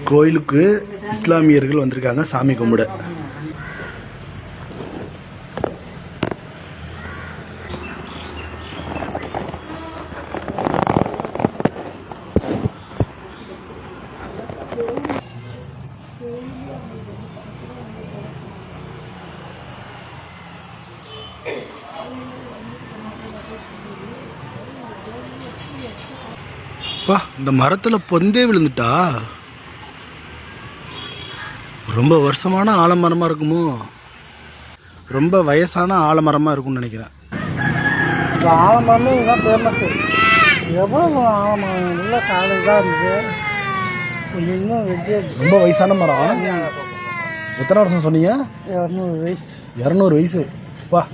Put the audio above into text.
கோயிலுக்கு இஸ்லாமியர்கள் வந்திருக்காங்க சாமி கும்பிட. இந்த மரத்துல பொந்தே விழுந்துட்டா. ரொம்ப வருஷமான ஆலமரமா இருக்குமோ, ரொம்ப வயசான ஆலமரமா இருக்கும்னு நினைக்கிறேன். இந்த ஆலமரமே இதுதான் ஃபேமஸ். எவ்வளோ ஆலமரம் நல்ல காலையாக இருந்துச்சு. இன்னும் ரொம்ப வயசான மரம். எத்தனை வருஷம் சொன்னீங்க? 200 வயசு. 200 வயசு. வா.